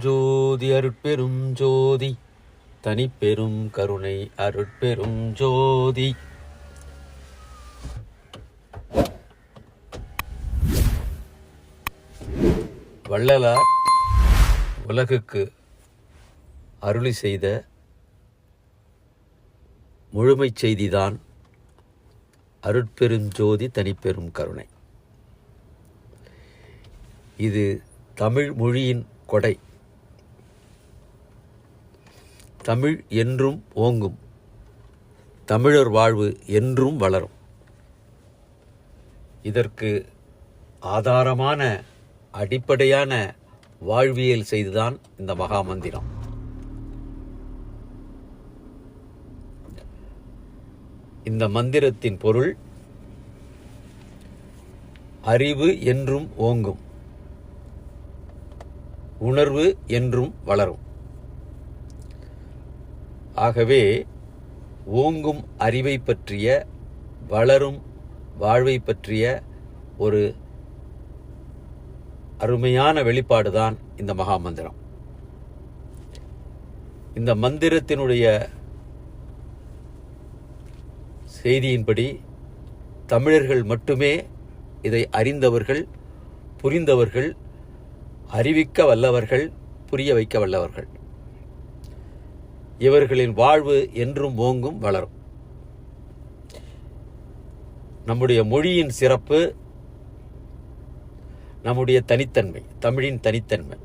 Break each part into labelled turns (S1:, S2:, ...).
S1: ஜோதி அருட்பெரும் ஜோதி தனிப்பெரும் கருணை அருட்பெரும் ஜோதி. வள்ளலார் உலகுக்கு அருளி செய்த முழுமைச் செய்திதான் அருட்பெரும் ஜோதி தனிப்பெரும் கருணை. இது தமிழ் மொழியின் கொடை. தமிழ் என்றும் ஓங்கும், தமிழர் வாழ்வு என்றும் வளரும். இதற்கு ஆதாரமான அடிப்படையான வாழ்வியல் செய்துதான் இந்த மகாமந்திரம். இந்த மந்திரத்தின் பொருள் அறிவு என்றும் ஓங்கும், உணர்வு என்றும் வளரும். ஆகவே ஓங்கும் அறிவை பற்றிய, வளரும் வாழ்வை பற்றிய ஒரு அருமையான வெளிப்பாடுதான் இந்த மகாமந்திரம். இந்த மந்திரத்தினுடைய செய்தியின்படி தமிழர்கள் மட்டுமே இதை அறிந்தவர்கள், புரிந்தவர்கள், அறிவிக்க வல்லவர்கள், புரிய வைக்க வல்லவர்கள். இவர்களின் வாழ்வு என்றும் ஓங்கும், வளரும். நம்முடைய மொழியின் சிறப்பு நம்முடைய தனித்தன்மை, தமிழின் தனித்தன்மை.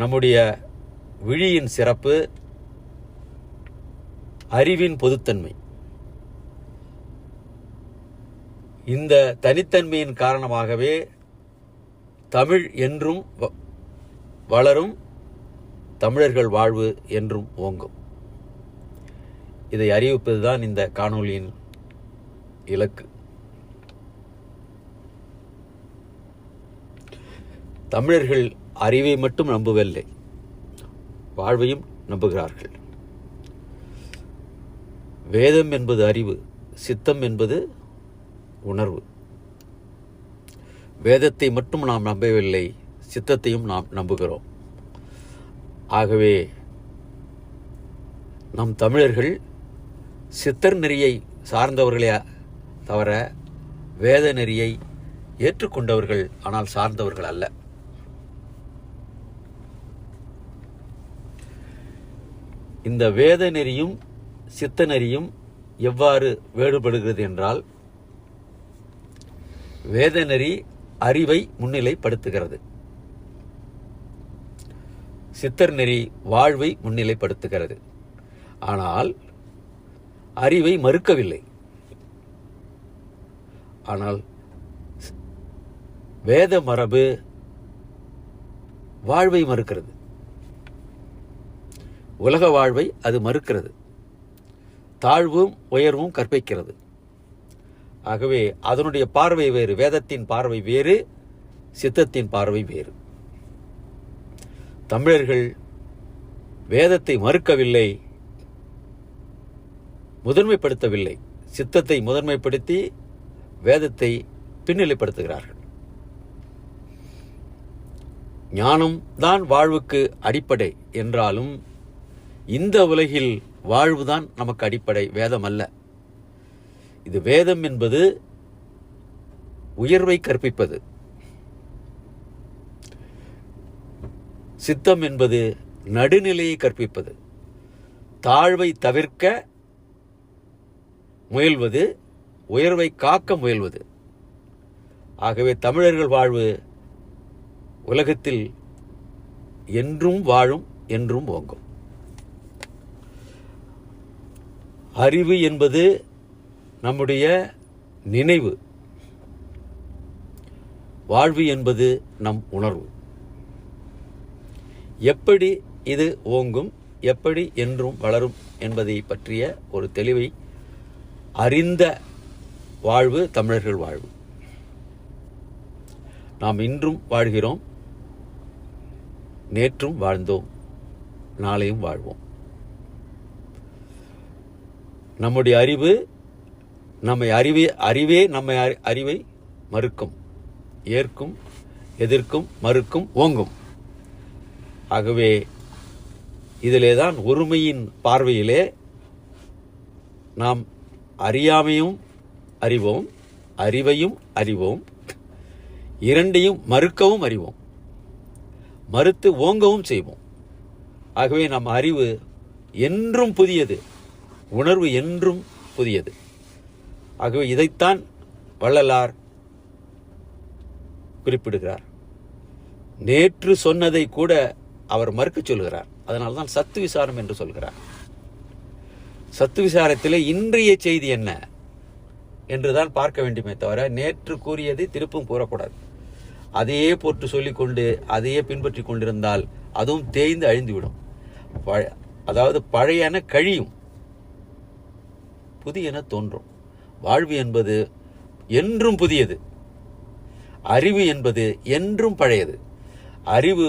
S1: நம்முடைய விழியின் சிறப்பு அறிவின் பொதுத்தன்மை. இந்த தனித்தன்மையின் காரணமாகவே தமிழ் என்றும் வளரும், தமிழர்கள் வாழ்வு என்றும் ஓங்கும். இதை அறிவிப்பதுதான் இந்த காணொளியின் இலக்கு. தமிழர்கள் அறிவை மட்டும் நம்பவில்லை, வாழ்வையும் நம்புகிறார்கள். வேதம் என்பது அறிவு, சித்தம் என்பது உணர்வு. வேதத்தை மட்டும் நாம் நம்பவில்லை, சித்தத்தையும் நாம் நம்புகிறோம். ஆகவே நம் தமிழர்கள் சித்தர் நெறியை சார்ந்தவர்களே தவிர வேத நெறியை ஏற்றுக்கொண்டவர்கள், ஆனால் சார்ந்தவர்கள் அல்ல. இந்த வேத நெறியும் சித்த நெறியும் எவ்வாறு வேறுபடுகிறது என்றால், வேத நெறி அறிவை முன்னிலைப்படுத்துகிறது, சித்தர் நெறி வாழ்வை முன்னிலைப்படுத்துகிறது. ஆனால் அறிவை மறுக்கவில்லை. ஆனால் வேத மரபு வாழ்வை மறுக்கிறது, உலக வாழ்வை அது மறுக்கிறது, தாழ்வும் உயர்வும் கற்பிக்கிறது. ஆகவே அதனுடைய பார்வை வேறு, வேதத்தின் பார்வை வேறு, சித்தத்தின் பார்வை வேறு. தமிழர்கள் வேதத்தை மறுக்கவில்லை, முதன்மைப்படுத்தவில்லை. சித்தத்தை முதன்மைப்படுத்தி வேதத்தை பின்னிலைப்படுத்துகிறார்கள். ஞானம் தான் வாழ்வுக்கு அடிப்படை என்றாலும் இந்த உலகில் வாழ்வுதான் நமக்கு அடிப்படை, வேதம் அல்ல. இது வேதம் என்பது உயர்வை கற்பிப்பது, சித்தம் என்பது நடுநிலையை கற்பிப்பது, தாழ்வை தவிர்க்க முயல்வது, உயர்வை காக்க முயல்வது. ஆகவே தமிழர்கள் வாழ்வு உலகத்தில் என்றும் வாழும், என்றும் ஓங்கும். அறிவு என்பது நம்முடைய நினைவு, வாழ்வு என்பது நம் உணர்வு. எப்படி இது ஓங்கும், எப்படி என்றும் வளரும் என்பதை பற்றிய ஒரு தெளிவை அறிந்த வாழ்வு தமிழர்கள் வாழ்வு. நாம் இன்றும் வாழ்கிறோம், நேற்றும் வாழ்ந்தோம், நாளையும் வாழ்வோம். நம்முடைய அறிவு அறிவே நம்மை அறிவை மறுக்கும், ஏற்கும், எதிர்க்கும், மறுக்கும், ஓங்கும். ஆகவே இதிலே தான் ஒருமையின் பார்வையிலே நாம் அறியாமையும் அறிவோம், அறிவையும் அறிவோம், இரண்டையும் மறுக்கவும் அறிவோம், மறுத்து ஓங்கவும் செய்வோம். ஆகவே நம் அறிவு என்றும் புதியது, உணர்வு என்றும் புதியது. ஆகவே இதைத்தான் வள்ளலார் குறிப்பிடுகிறார். நேற்று சொன்னதை கூட அவர் மறுக்க சொல்கிறார். அதனால்தான் சத்து விசாரம் என்று சொல்கிறார். சத்து விசாரத்திலே இன்றைய செய்தி என்ன என்றுதான் பார்க்க வேண்டுமே தவிர நேற்று கூறியதை திருப்பும் கூறக்கூடாது. அதையே போட்டு சொல்லிக்கொண்டு அதையே பின்பற்றி கொண்டிருந்தால் அதுவும் தேய்ந்து அழிந்துவிடும். அதாவது பழையன கழியும், புதியன தோன்றும். வாழ்வு என்பது என்றும் புதியது, அறிவு என்பது என்றும் பழையது. அறிவு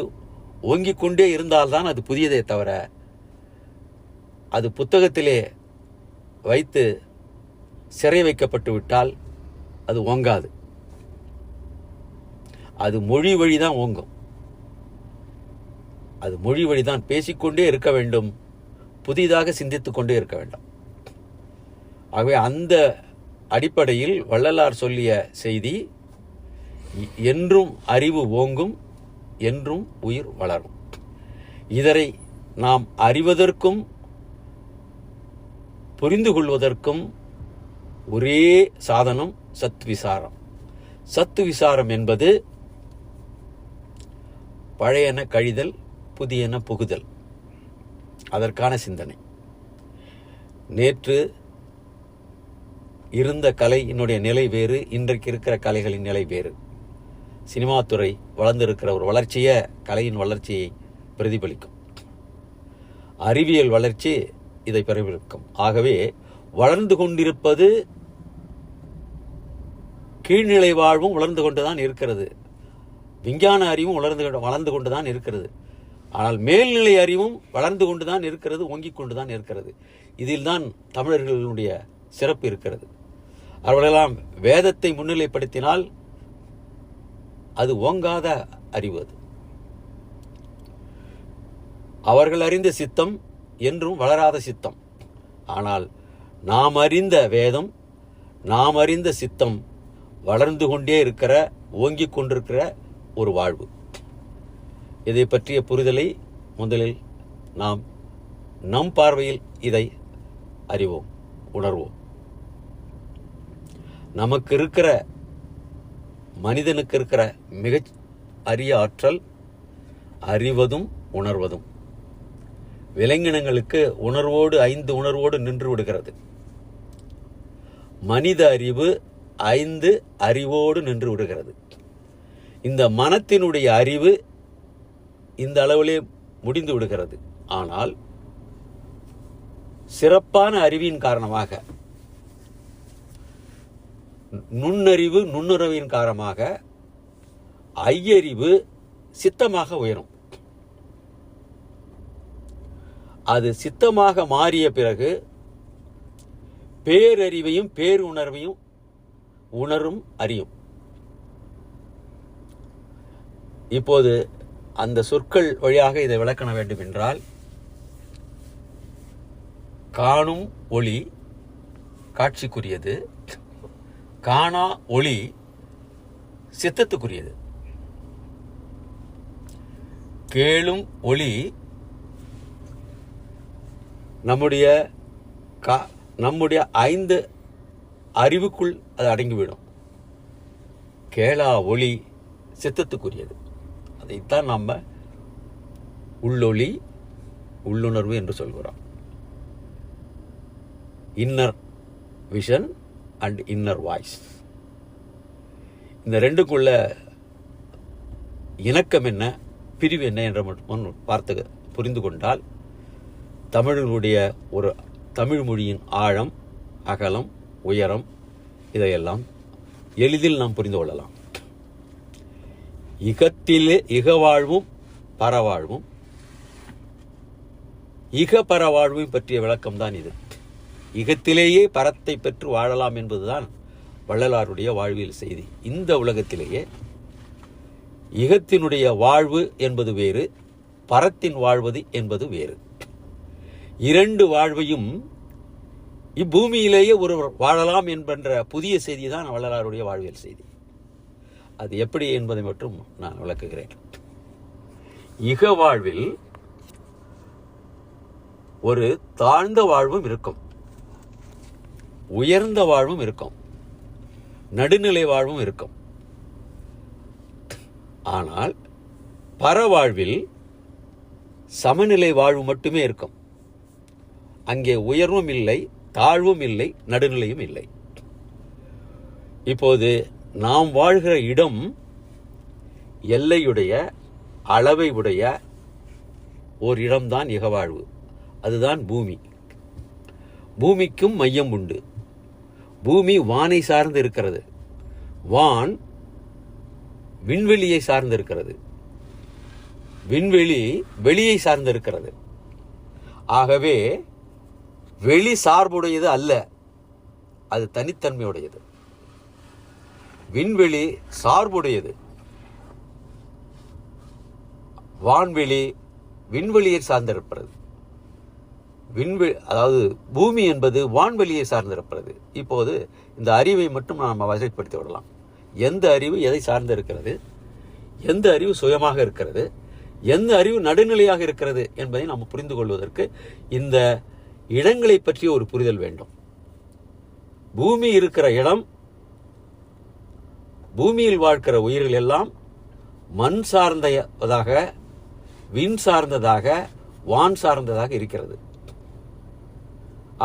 S1: ஓங்கிக் கொண்டே இருந்தால்தான் அது புதியதே தவிர அது புத்தகத்திலே வைத்து சிறை வைக்கப்பட்டு விட்டால் அது ஓங்காது. அது மொழி வழிதான் ஓங்கும். அது மொழி வழிதான் பேசிக்கொண்டே இருக்க வேண்டும், புதிதாக சிந்தித்துக் கொண்டே இருக்க வேண்டும். ஆகவே அந்த அடிப்படையில் வள்ளலார் சொல்லிய செய்தி, என்றும் அறிவு ஓங்கும், என்றும் உயிர் வளரும். இதனை நாம் அறிவதற்கும் புரிந்து கொள்வதற்கும் ஒரே சாதனம் சத் விசாரம். சத்து விசாரம் என்பது பழையன கழிதல், புதியன புகுதல், அதற்கான சிந்தனை. நேற்று இருந்த கலையினுடைய நிலை வேறு, இன்றைக்கு இருக்கிற கலைகளின் நிலை வேறு. சினிமாத்துறை வளர்ந்திருக்கிற ஒரு வளர்ச்சியை, கலையின் வளர்ச்சியை பிரதிபலிக்கும். அறிவியல் வளர்ச்சி இதை பிரதிபலிக்கும். ஆகவே வளர்ந்து கொண்டிருப்பது கீழ்நிலை வாழ்வும் வளர்ந்து கொண்டுதான் இருக்கிறது, விஞ்ஞான அறிவும் வளர்ந்து கொண்டுதான் இருக்கிறது. ஆனால் மேல்நிலை அறிவும் வளர்ந்து கொண்டுதான் இருக்கிறது, ஓங்கிக் கொண்டுதான் இருக்கிறது. இதில் தான் தமிழர்களுடைய சிறப்பு இருக்கிறது. அவர்களெல்லாம் வேதத்தை முன்னிலைப்படுத்தினால் அது ஓங்காத அறிவு. அது அவர்கள் அறிந்த சித்தம் என்றும் வளராத சித்தம். ஆனால் நாம் அறிந்த வேதம், நாம் அறிந்த சித்தம் வளர்ந்து கொண்டே இருக்கிற, ஓங்கிக் கொண்டிருக்கிற ஒரு வாழ்வு. இதை பற்றிய புரிதலை முதலில் நாம் நம் பார்வையில் இதை அறிவோம், உணர்வோம். நமக்கு இருக்கிற, மனிதனுக்கு இருக்கிற மிக அரிய ஆற்றல் அறிவதும் உணர்வதும். விலங்கினங்களுக்கு உணர்வோடு, 5 உணர்வோடு நின்று விடுகிறது. மனித அறிவு 5 அறிவோடு நின்று விடுகிறது. இந்த மனத்தினுடைய அறிவு இந்த அளவிலே முடிந்து விடுகிறது. ஆனால் சிறப்பான அறிவின் காரணமாக, நுண்ணறிவு, நுண்ணுறவின் காரணமாக ஐயறிவு சித்தமாக உயரும். அது சித்தமாக மாறிய பிறகு பேரறிவையும் பேருணர்வையும் உணரும், அறியும். இப்போது அந்த சொற்கள் வழியாக இதை விளக்க வேண்டும் என்றால், காணும் ஒளி காட்சிக்குரியது, காணா ஒளி சித்தத்துக்குரியது. கேளும் ஒளி நம்முடைய 5 அறிவுக்குள் அது அடங்கிவிடும். கேளா ஒளி சித்தத்துக்குரியது. அதைத்தான் நம்ம உள்ளொளி, உள்ளுணர்வு என்று சொல்கிறோம். Inner vision and inner voice. இந்த ரெண்டுக்குள்ள இணக்கம் என்ன, பிரிவு என்ன என்ற மட்டும் பார்த்து புரிந்து கொண்டால் தமிழர்களுடைய ஒரு தமிழ் மொழியின் ஆழம், அகலம், உயரம் இதையெல்லாம் எளிதில் நாம் புரிந்து கொள்ளலாம். இகத்திலே இகவாழ்வும் பரவாழ்வும், இக பரவாழ்வும் பற்றிய விளக்கம்தான் இது. இகத்திலேயே பரத்தை பெற்று வாழலாம் என்பதுதான் வள்ளலாருடைய வாழ்வியல் செய்தி. இந்த உலகத்திலேயே இகத்தினுடைய வாழ்வு என்பது வேறு, பரத்தின் வாழ்வது என்பது வேறு. இரண்டு வாழ்வையும் இப்பூமியிலேயே ஒருவர் வாழலாம் என்கின்ற புதிய செய்தி தான் வள்ளலாருடைய வாழ்வியல் செய்தி. அது எப்படி என்பதை மட்டும் நான் விளக்குகிறேன். இக வாழ்வில் ஒரு தாழ்ந்த வாழ்வும் இருக்கும், உயர்ந்த வாழ்வும் இருக்கும், நடுநிலை வாழ்வும் இருக்கும். ஆனால் பரவாழ்வில் சமநிலை வாழ்வு மட்டுமே இருக்கும். அங்கே உயர்வும் இல்லை, தாழ்வும் இல்லை, நடுநிலையும் இல்லை. இப்போது நாம் வாழ்கிற இடம் எல்லையுடைய அளவை உடைய ஓர் இடம்தான் இகவாழ்வு. அதுதான் பூமி. பூமிக்கும் மையம் உண்டு. பூமி வானை சார்ந்து இருக்கிறது, வான் விண்வெளியை சார்ந்து இருக்கிறது, விண்வெளி வெளியை சார்ந்து இருக்கிறது. ஆகவே வெளி சார்புடையது அல்ல, அது தனித்தன்மையுடையது. விண்வெளி சார்புடையது, வான்வெளி விண்வெளியை சார்ந்திருக்கிறது. அதாவது பூமி என்பது வான்வெளியை சார்ந்திருக்கிறது. இப்போது இந்த அறிவை மட்டும் நாம் வகைப்படுத்தி விடலாம். எந்த அறிவு எதை சார்ந்து இருக்கிறது, எந்த அறிவு சுயமாக இருக்கிறது, எந்த அறிவு நடுநிலையாக இருக்கிறது என்பதை நாம் புரிந்து கொள்வதற்கு இந்த இடங்களை பற்றிய ஒரு புரிதல் வேண்டும். பூமி இருக்கிற இடம், பூமியில் வாழ்க்கிற உயிர்கள் எல்லாம் மண் சார்ந்ததாக, விண் சார்ந்ததாக, வான் சார்ந்ததாக இருக்கிறது.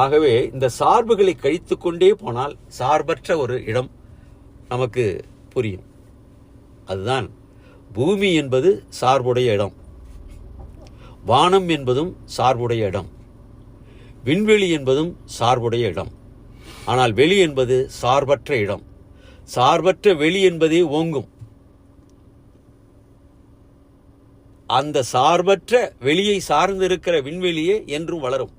S1: ஆகவே இந்த சார்புகளை கழித்துக் கொண்டே போனால் சார்பற்ற ஒரு இடம் நமக்கு புரியும். அதுதான் பூமி என்பது சார்புடைய இடம், வானம் என்பதும் சார்புடைய இடம், விண்வெளி என்பதும் சார்புடைய இடம். ஆனால் வெளி என்பது சார்பற்ற இடம். சார்பற்ற வெளி என்பதே ஓங்கும். அந்த சார்பற்ற வெளியை சார்ந்திருக்கிற விண்வெளியே என்றும் வளரும்.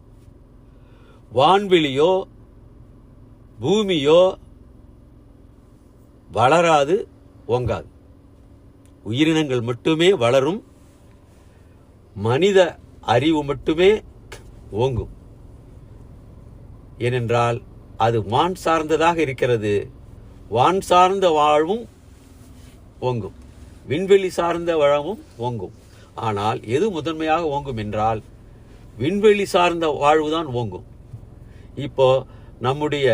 S1: வான்வெளியோ பூமியோ வளராது, ஓங்காது. உயிரினங்கள் மட்டுமே வளரும், மனித அறிவு மட்டுமே ஓங்கும். ஏனென்றால் அது வான் சார்ந்ததாக இருக்கிறது. வான் சார்ந்த வாழ்வும் ஓங்கும், விண்வெளி சார்ந்த வாழ்வும் ஓங்கும். ஆனால் எது முதன்மையாக ஓங்கும் என்றால் விண்வெளி சார்ந்த வாழ்வுதான் ஓங்கும். இப்போ நம்முடைய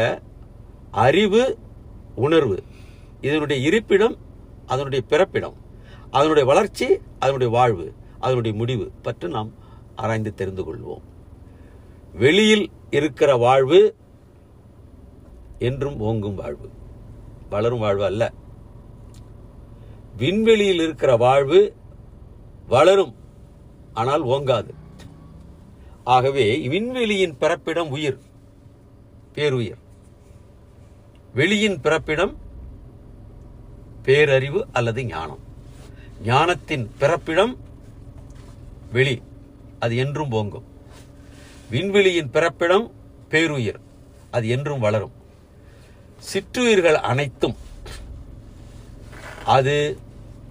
S1: அறிவு, உணர்வு, இதனுடைய இருப்பிடம், அதனுடைய பிறப்பிடம், அதனுடைய வளர்ச்சி, அதனுடைய வாழ்வு, அதனுடைய முடிவு பற்றி நாம் ஆராய்ந்து தெரிந்து கொள்வோம். வெளியில் இருக்கிற வாழ்வு என்றும் ஓங்கும் வாழ்வு, வளரும் வாழ்வு அல்ல. விண்வெளியில் இருக்கிற வாழ்வு வளரும், ஆனால் ஓங்காது. ஆகவே விண்வெளியின் பிறப்பிடம் உயிர், பேருயிர். வெளியின் பிறப்பிடம் பேரறிவு அல்லது ஞானம். ஞானத்தின் பிறப்பிடம் வெளி, அது என்றும் ஓங்கும். விண்வெளியின் பிறப்பிடம் பேருயிர், அது என்றும் வளரும். சிற்றுயிர்கள் அனைத்தும் அது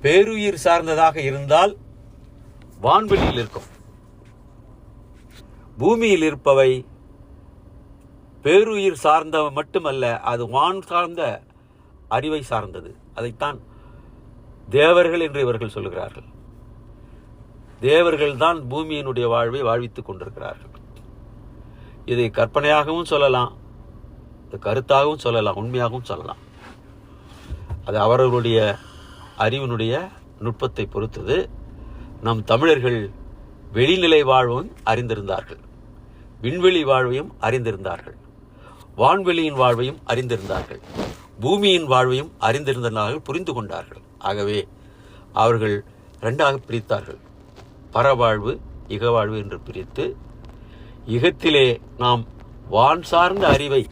S1: பேருயிர் சார்ந்ததாக இருந்தால் வான்வெளியில் இருக்கும். பூமியில் இருப்பவை பேருயிர் சார்ந்தவை மட்டுமல்ல, அது வான் சார்ந்த அறிவை சார்ந்தது. அதைத்தான் தேவர்கள் என்று இவர்கள் சொல்லுகிறார்கள். தேவர்கள் தான் பூமியினுடைய வாழ்வை வாழ்வித்துக் கொண்டிருக்கிறார்கள். இதை கற்பனையாகவும் சொல்லலாம், கருத்தாகவும் சொல்லலாம், உண்மையாகவும் சொல்லலாம். அது அவர்களுடைய அறிவினுடைய நுட்பத்தை பொறுத்தது. நம் தமிழர்கள் வெளிநிலை வாழ்வும் அறிந்திருந்தார்கள், விண்வெளி வாழ்வையும் அறிந்திருந்தார்கள், வான்வெளியின் வாழ்வையும் அறிந்திருந்தார்கள், பூமியின் வாழ்வையும் அறிந்திருந்தார்கள், புரிந்து கொண்டார்கள். ஆகவே அவர்கள் இரண்டாக பிரித்தார்கள். பரவாழ்வு, இகவாழ்வு என்று பிரித்து, இகத்திலே நாம் வான் சார்ந்த அறிவை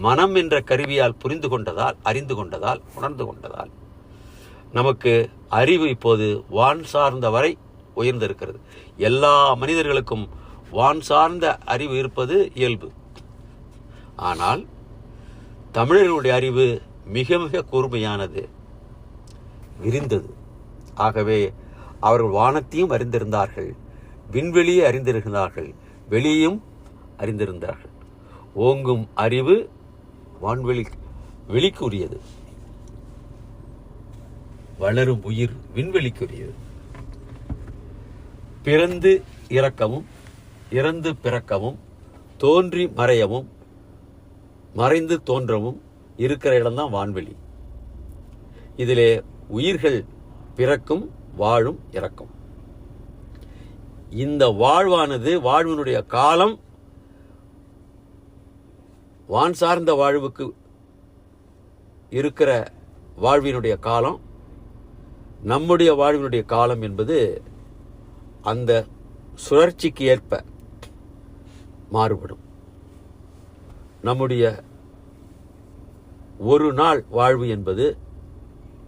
S1: மனம் என்ற கருவியால் புரிந்து கொண்டதால், அறிந்து கொண்டதால், உணர்ந்து கொண்டதால் நமக்கு அறிவு இப்போது வான் சார்ந்த வரை உயர்ந்திருக்கிறது. எல்லா மனிதர்களுக்கும் வான் சார்ந்த அறிவு இருப்பது இயல்பு. ஆனால் தமிழர்களுடைய அறிவு மிக மிக கூர்மையானது, விரிந்தது. ஆகவே அவர்கள் வானத்தையும் அறிந்திருந்தார்கள், விண்வெளியை அறிந்திருந்தார்கள், வெளியையும் அறிந்திருந்தார்கள். ஓங்கும் அறிவு வெளிக்குரியது, வளரும் உயிர் விண்வெளிக்குரியது. பிறந்து இறக்கவும் இறந்து பிறக்கவும் தோன்றி மறையவும் மறைந்து தோன்றவும் இருக்கிற இடம்தான் வான்வெளி. இதிலே உயிர்கள் பிறக்கும், வாழும், இறக்கும். இந்த வாழ்வானது, வாழ்வினுடைய காலம் வான் சார்ந்த வாழ்வுக்கு இருக்கிற வாழ்வினுடைய காலம், நம்முடைய வாழ்வினுடைய காலம் என்பது அந்த சுழற்சிக்கு ஏற்ப மாறுபடும். நம்முடைய ஒரு நாள் வாழ்வு என்பது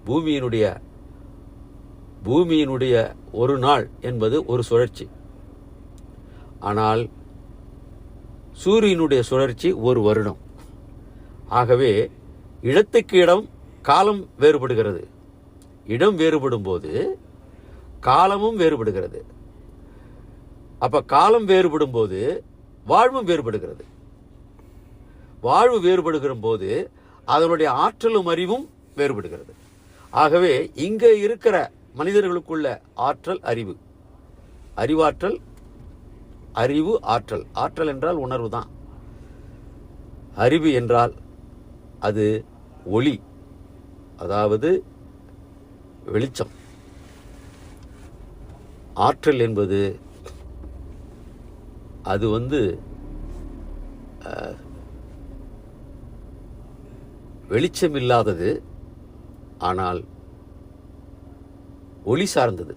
S1: பூமியினுடைய ஒரு நாள் என்பது ஒரு சுழற்சி. ஆனால் சூரியனுடைய சுழற்சி ஒரு வருடம். ஆகவே இடத்துக்கு இடம் காலம் வேறுபடுகிறது. இடம் வேறுபடும் போது காலமும் வேறுபடுகிறது. அப்ப காலம் வேறுபடும் போது வாழ்வும் வேறுபடுகிறது. வாழ்வு வேறுபடுகிற போது அதனுடைய ஆற்றலும் அறிவும் வேறுபடுகிறது. ஆகவே இங்க இருக்கிற மனிதர்களுக்குள்ள ஆற்றல் அறிவு, அறிவாற்றல், அறிவு ஆற்றல். ஆற்றல் என்றால் உணர்வு தான். அறிவு என்றால் அது ஒளி, அதாவது வெளிச்சம். ஆற்றல் என்பது அது வெளிச்சம் இல்லாதது, ஆனால் ஒளி சார்ந்தது,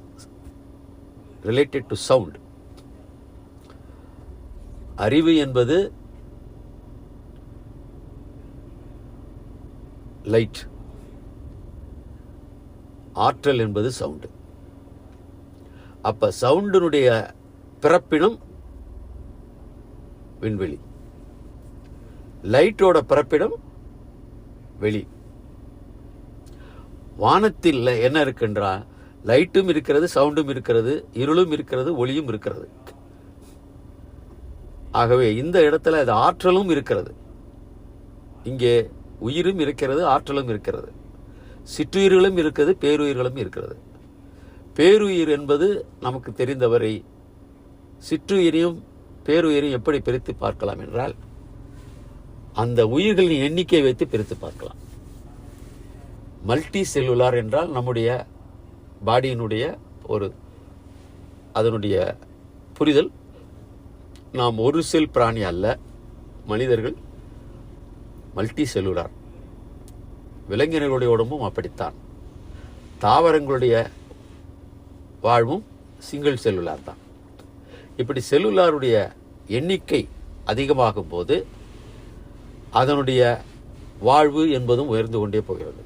S1: ரிலேட்டட் டு சவுண்ட். அறிவு என்பது லைட், ஆற்றல் என்பது சவுண்டு. அப்ப சவுண்டினுடைய பிறப்பினம் விண்வெளி, லைட்டோட பிறப்பிடம் வெளி. வானத்தில் என்ன இருக்குன்றா, லைட்டும் இருக்கிறது, சவுண்டும் இருக்கிறது, இருளும் இருக்கிறது, ஒளியும் இருக்கிறது. ஆகவே இந்த இடத்துல அது ஆற்றலும் இருக்கிறது. இங்கே உயிரும் இருக்கிறது, ஆற்றலும் இருக்கிறது, சிற்றுயிர்களும் இருக்கிறது, பேருயிர்களும் இருக்கிறது. பேருயிர் என்பது நமக்கு தெரிந்தவரை சிற்றுயிரையும் பேருயிரையும் எப்படி பிரித்து பார்க்கலாம் என்றால், அந்த உயிர்களின் எண்ணிக்கை வைத்து பிரித்து பார்க்கலாம். மல்டி செல்லுலார் என்றால் நம்முடைய பாடியினுடைய அதனுடைய புரிதல். நாம் ஒரு செல் பிராணி அல்ல, மனிதர்கள் மல்டி செல்லுலார். விலங்கினர்களுடைய உடம்பும் அப்படித்தான். தாவரங்களுடைய வாழ்வும் சிங்கிள் செல்லுலார் தான். இப்படி செல்லுலாருடைய எண்ணிக்கை அதிகமாகும் போது அதனுடைய வாழ்வு என்பதும் உயர்ந்து கொண்டே போகிறது.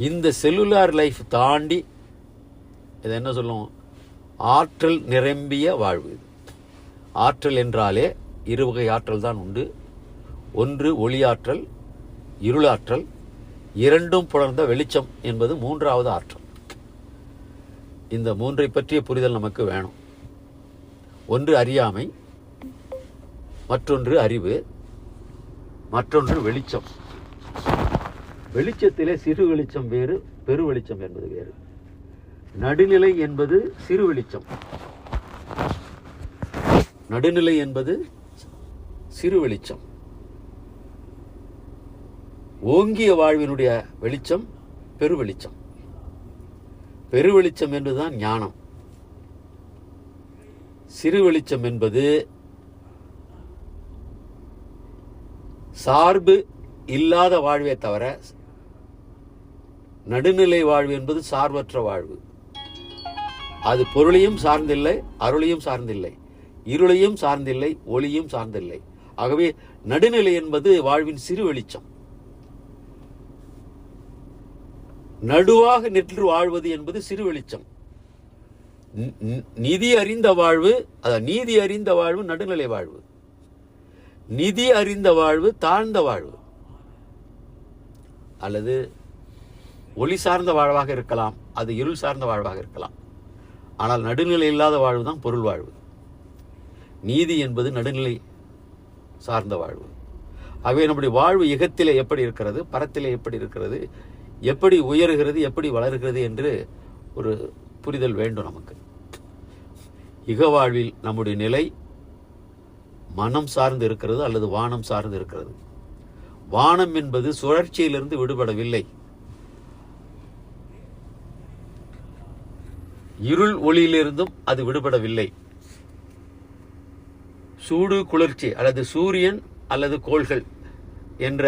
S1: இந்த செல்லுலார் லைஃப் தாண்டி இதை என்ன சொல்லுவோம், ஆற்றல் நிரம்பிய வாழ்வு. ஆற்றல் என்றாலே இருவகை ஆற்றல் தான் உண்டு. ஒன்று ஒளியாற்றல், இருளாற்றல், இரண்டும் புலர்ந்த வெளிச்சம் என்பது மூன்றாவது ஆற்றல். இந்த மூன்றை பற்றிய புரிதல் நமக்கு வேணும். ஒன்று அறியாமை, மற்றொன்று அறிவு, மற்றொன்று வெளிச்சம். வெளிச்சத்திலே சிறு வெளிச்சம் வேறு, பெரு வெளிச்சம் என்பது வேறு. நடுநிலை என்பது சிறு வெளிச்சம், நடுநிலை என்பது சிறு வெளிச்சம். ஓங்கிய வாழ்வினுடைய வெளிச்சம் பெரு வெளிச்சம். பெரு வெளிச்சம் என்பதுதான் ஞானம். சிறு வெளிச்சம் என்பது சார்பு இல்லாத வாழ்வே தவிர, நடுநிலை வாழ்வு என்பது சார்பற்ற வாழ்வு. அது பொருளையும் சார்ந்தில்லை, அருளையும் சார்ந்தில்லை, இருளையும் சார்ந்தில்லை, ஒளியும் சார்ந்தில்லை. ஆகவே நடுநிலை என்பது வாழ்வின் சிறு வெளிச்சம். நடுவாக நின்று வாழ்வது என்பது சிறு வெளிச்சம். நிதி அறிந்த வாழ்வு, நீதி அறிந்த வாழ்வு நடுநிலை வாழ்வு. நிதி அறிந்த வாழ்வு தாழ்ந்த வாழ்வு, அல்லது ஒளி சார்ந்த வாழ்வாக இருக்கலாம், அது இருள் சார்ந்த வாழ்வாக இருக்கலாம். ஆனால் நடுநிலை இல்லாத வாழ்வு தான் பொருள் வாழ்வு. நீதி என்பது நடுநிலை சார்ந்த வாழ்வு. ஆகவே நம்முடைய வாழ்வு இகத்திலே எப்படி இருக்கிறது, பரத்திலே எப்படி இருக்கிறது, எப்படி உயர்கிறது, எப்படி வளர்கிறது என்று ஒரு புரிதல் வேண்டும் நமக்கு. இக வாழ்வில் நம்முடைய நிலை மனம் சார்ந்து இருக்கிறது அல்லது வானம் சார்ந்து இருக்கிறது. வானம் என்பது சுழற்சியிலிருந்து விடுபடவில்லை. இருள் ஒளியிலிருந்தும் அது விடுபடவில்லை. சூடு குளிர்ச்சி அல்லது சூரியன் அல்லது கோள்கள் என்ற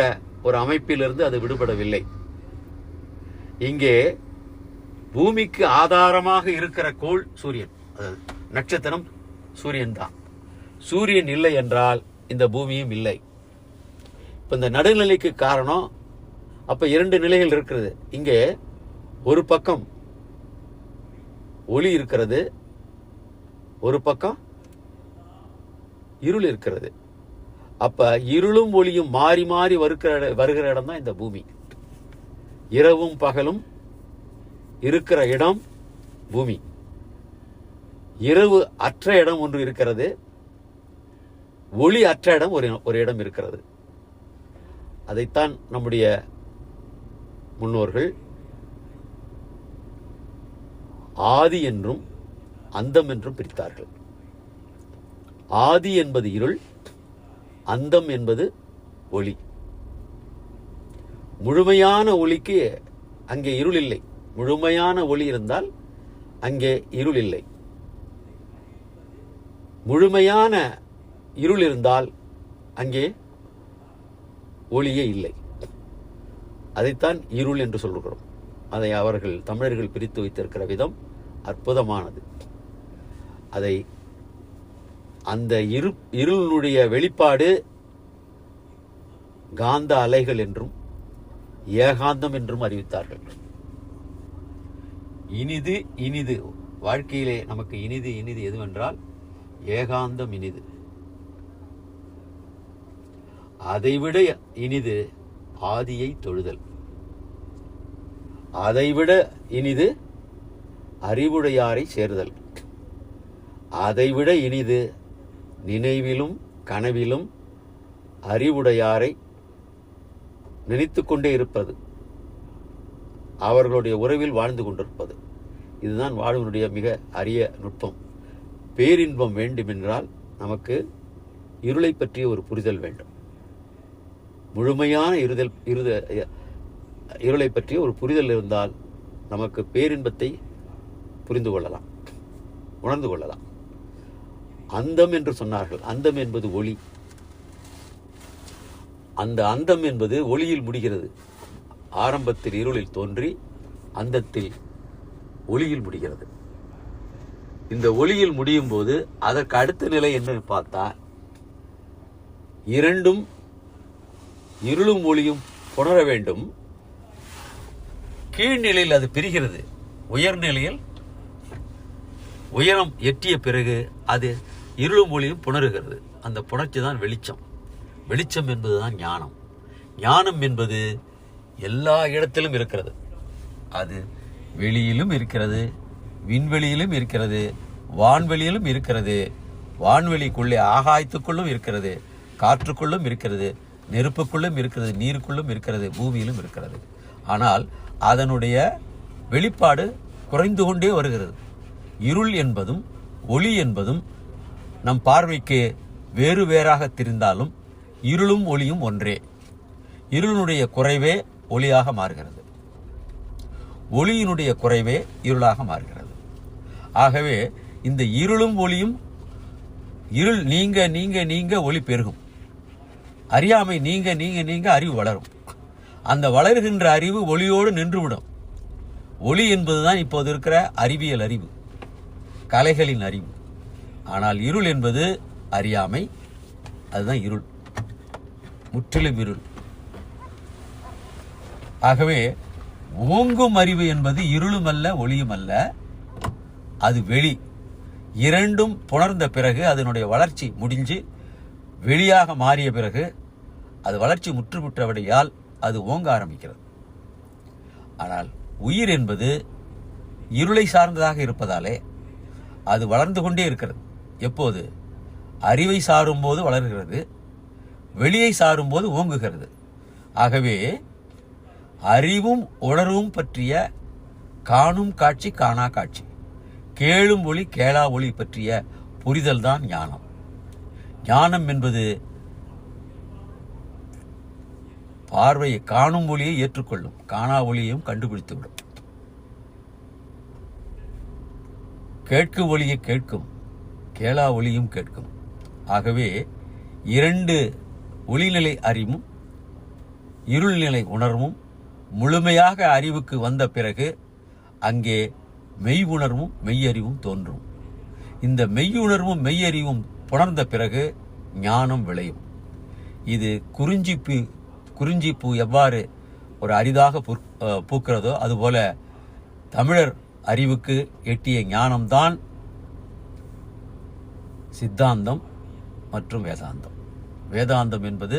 S1: ஒரு அமைப்பிலிருந்து அது விடுபடவில்லை. இங்கே பூமிக்கு ஆதாரமாக இருக்கிற கோள் சூரியன், நட்சத்திரம் சூரியன் தான். சூரியன் இல்லை என்றால் இந்த பூமியும் இல்லை. இப்ப இந்த நடுநிலைக்கு காரணம், அப்ப 2 நிலைகள் இருக்கிறது. இங்கே ஒரு பக்கம் ஒளி இருக்கிறது, ஒரு பக்கம் இருள் இருக்கிறது. அப்ப இருளும் ஒளியும் மாறி மாறி வருகிற இடம் தான் இந்த பூமி. இரவும் பகலும் இருக்கிற இடம் பூமி. இரவு அற்ற இடம் ஒன்று இருக்கிறது, ஒளி அற்ற இடம் ஒரு இடம் இருக்கிறது. அதைத்தான் நம்முடைய முன்னோர்கள் ஆதி என்றும் அந்தம் என்றும் பிரித்தார்கள். ஆதி என்பது இருள், அந்தம் என்பது ஒளி. முழுமையான ஒளிக்கு அங்கே இருள் இல்லை. முழுமையான ஒளி இருந்தால் அங்கே இருள் இல்லை. முழுமையான இருள் இருந்தால் அங்கே ஒளியே இல்லை. அதைத்தான் இருள் என்று சொல்கிறோம். அதை அவர்கள் தமிழர்கள் பிரித்து வைத்திருக்கிற விதம் அற்புதமானது. அதை அந்த இருளுடைய வெளிப்பாடு காந்த அலைகள் என்றும் ஏகாந்தம் என்றும் அறிவித்தார்கள். இனிது இனிது வாழ்க்கையிலே நமக்கு இனிது இனிது எதுவென்றால் ஏகாந்தம் இனிது. அதைவிட இனிது ஆதியை தொழுதல். அதைவிட இனிது அறிவுடையாரை சேர்தல். அதைவிட இனிது நினைவிலும் கனவிலும் அறிவுடையாரை நினைத்து கொண்டே இருப்பது, அவர்களுடைய உறவில் வாழ்ந்து கொண்டிருப்பது. இதுதான் வாழ்வினுடைய மிக அரிய நுட்பம். பேரின்பம் வேண்டுமென்றால் நமக்கு இருளை பற்றிய ஒரு புரிதல் வேண்டும். முழுமையான இருளை பற்றிய ஒரு புரிதல் இருந்தால் நமக்கு பேரின்பத்தை புரிந்து கொள்ளலாம், உணர்ந்து கொள்ளலாம். அந்தம் என்று சொன்னார்கள். அந்தம் என்பது ஒளி. அந்த அந்தம் என்பது ஒளியில் முடிகிறது. ஆரம்பத்தில் இருளில் தோன்றி அந்தத்தில் ஒளியில் முடிகிறது. இந்த ஒளியில் முடியும் போது அதற்கு அடுத்த நிலை என்ன பார்த்தா, இரண்டும் இருளும் ஒளியும் புணர வேண்டும். கீழ்நிலையில் அது பிரிகிறது. உயர்நிலையில் உயரம் எட்டிய பிறகு அது இருளும் ஒளியும் புணருகிறது. அந்த புணர்ச்சி தான் வெளிச்சம். வெளிச்சம் என்பதுதான் ஞானம். ஞானம் என்பது எல்லா இடத்திலும் இருக்கிறது. அது வெளியிலும் இருக்கிறது, விண்வெளியிலும் இருக்கிறது, வான்வெளியிலும் இருக்கிறது. வான்வெளிக்குள்ளே ஆகாயத்துக்குள்ளும் இருக்கிறது, காற்றுக்குள்ளும் இருக்கிறது, நெருப்புக்குள்ளும் இருக்கிறது, நீருக்குள்ளும் இருக்கிறது, பூமியிலும் இருக்கிறது. ஆனால் அதனுடைய வெளிப்பாடு குறைந்து கொண்டே வருகிறது. இருள் என்பதும் ஒளி என்பதும் நம் பார்வைக்கு வேறு வேறாக தெரிந்தாலும் இருளும் ஒளியும் ஒன்றே. இருளுடைய குறைவே ஒளியாக மாறுகிறது, ஒளியினுடைய குறைவே இருளாக மாறுகிறது. ஆகவே இந்த இருளும் ஒளியும், இருள் நீங்க நீங்க நீங்க ஒளி பெருகும், அறியாமை நீங்க நீங்க நீங்க அறிவு வளரும். அந்த வளர்கின்ற அறிவு ஒளியோடு நின்றுவிடும். ஒளி என்பதுதான் இப்போது இருக்கிற அறிவியல் அறிவு, கலைகளின் அறிவு. ஆனால் இருள் என்பது அறியாமை, அதுதான் இருள், முற்றிலும் இருள். ஆகவே ஓங்கும் அறிவு என்பது இருளும் அல்ல ஒளியும் அல்ல, அது வெளி. இரண்டும் புணர்ந்த பிறகு அதனுடைய வளர்ச்சி முடிஞ்சு வெளியாக மாறிய பிறகு அது வளர்ச்சி முற்றுமுற்றபடியால் அது ஓங்க ஆரம்பிக்கிறது. ஆனால் உயிர் என்பது இருளை சார்ந்ததாக இருப்பதாலே அது வளர்ந்து கொண்டே இருக்கிறது. எப்போது? அறிவை சாரும்போது வளர்கிறது, வெளியை சாரும்போது ஓங்குகிறது. ஆகவே அறிவும் உணர்வும் பற்றிய காணும் காட்சி காணா காட்சி, கேளும் ஒளி கேளா ஒளி பற்றிய புரிதல் தான் ஞானம். ஞானம் என்பது பார்வையை காணும் ஒளியை ஏற்றுக்கொள்ளும், காணா ஒளியையும் கண்டுபிடித்துவிடும். கேட்கும் ஒளியை கேட்கும், கேளா ஒளியும் கேட்கும். ஆகவே 2 ஒளிநிலை அறிவும் இருள்நிலை உணர்வும் முழுமையாக அறிவுக்கு வந்த பிறகு அங்கே மெய் உணர்வும் மெய்யறிவும் தோன்றும். இந்த மெய்யுணர்வும் மெய்யறிவும் புணர்ந்த பிறகு ஞானம் விளையும். இது குறிஞ்சிப்பூ எவ்வாறு ஒரு அரிதாக பூக்கிறதோ அதுபோல தமிழர் அறிவுக்கு எட்டிய ஞானம்தான் சித்தாந்தம் மற்றும் வேதாந்தம். வேதாந்தம் என்பது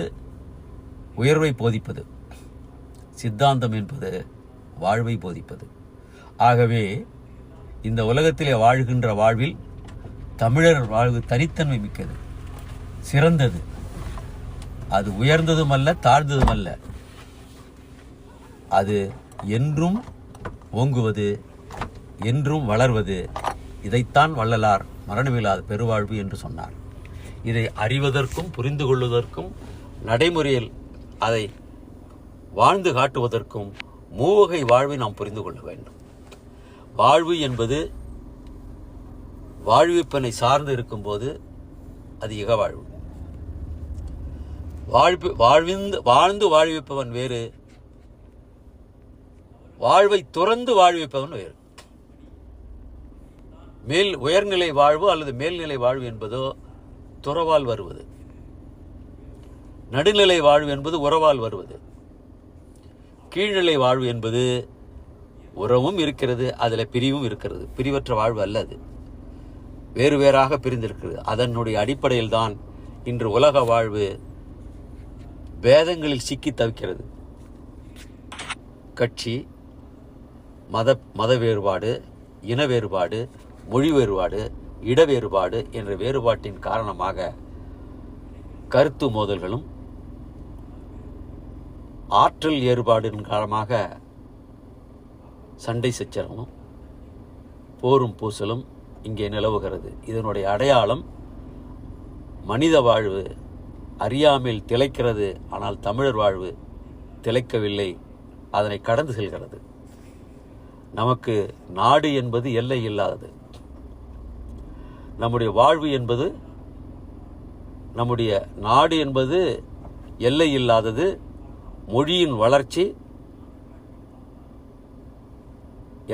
S1: உயர்வை போதிப்பது, சித்தாந்தம் என்பது வாழ்வை போதிப்பது. ஆகவே இந்த உலகத்திலே வாழ்கின்ற வாழ்வில் தமிழர் வாழ்வு தனித்தன்மை மிக்கது, சிறந்தது. அது உயர்ந்ததும் அல்ல, தாழ்ந்ததும் அல்ல. அது என்றும் ஓங்குவது, என்றும் வளர்வது. இதைத்தான் வள்ளலார் மரணமில்லாத பெருவாழ்வு என்று சொன்னார். இதை அறிவதற்கும் புரிந்து கொள்வதற்கும் நடைமுறையில் அதை வாழ்ந்து காட்டுவதற்கும் மூவகை வாழ்வை நாம் புரிந்து கொள்ள வேண்டும். வாழ்வு என்பது வாழ்விப்பனை சார்ந்து இருக்கும்போது அது இகவாழ்வு. வாழ்ந்து வாழ்விப்பவன் வேறு, வாழ்வை துறந்து வாழ்விப்பவன் வேறு. உயர்நிலை வாழ்வு அல்லது மேல்நிலை வாழ்வு என்பதோ துறவால் வருவது, நடுநிலை வாழ்வு என்பது உறவால் வருவது, கீழ்நிலை வாழ்வு என்பது உறவும் இருக்கிறது, அதில் பிரிவும் இருக்கிறது. பிரிவற்ற வாழ்வு அல்ல, அது வேறு வேறாக பிரிந்திருக்கிறது. அதனுடைய அடிப்படையில் தான் இன்று உலக வாழ்வு வேதங்களில் சிக்கி தவிக்கிறது. கட்சி, மத வேறுபாடு, இன வேறுபாடு, மொழி வேறுபாடு, இட வேறுபாடு என்ற வேறுபாட்டின் காரணமாக கருத்து மோதல்களும் ஆற்றல் ஏற்பாடின் காரணமாக சண்டை சச்சரவும் போரும் பூசலும் இங்கே நிலவுகிறது. இதனுடைய அடையாளம் மனித வாழ்வு அறியாமையில் திளைக்கிறது. ஆனால் தமிழர் வாழ்வு திளைக்கவில்லை, அதனை கடந்து செல்கிறது. நமக்கு நாடு என்பது எல்லை இல்லாதது. நம்முடைய வாழ்வு என்பது, நம்முடைய நாடு என்பது எல்லை இல்லாதது. மொழியின் வளர்ச்சி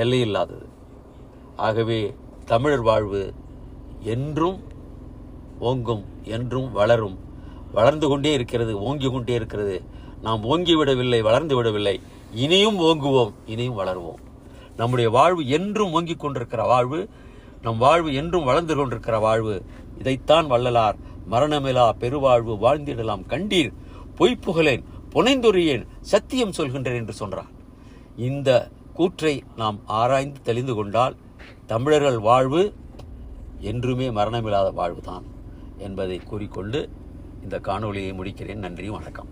S1: எல்லையில்லாதது. ஆகவே தமிழர் வாழ்வு என்றும் ஓங்கும், என்றும் வளரும், வளர்ந்து கொண்டே இருக்கிறது, ஓங்கி கொண்டே இருக்கிறது. நாம் ஓங்கி விடவில்லை, வளர்ந்து விடவில்லை, இனியும் ஓங்குவோம், இனியும் வளருவோம். நம்முடைய வாழ்வு என்றும் ஓங்கிக் கொண்டிருக்கிற வாழ்வு, நம் வாழ்வு என்றும் வளர்ந்து கொண்டிருக்கிற வாழ்வு. இதைத்தான் வள்ளலார் மரணமிலா பெருவாழ்வு வாழ்ந்திடலாம் கண்டீர், பொய்ப்புகழேன் புனைந்துரையேன் சத்தியம் சொல்கின்றேன் என்று சொன்னார். இந்த கூற்றை நாம் ஆராய்ந்து தெளிந்து கொண்டால் தமிழர்கள் வாழ்வு என்றுமே மரணமில்லாத வாழ்வுதான் என்பதை கூறிக்கொண்டு இந்த காணொளியை முடிக்கிறேன். நன்றி, வணக்கம்.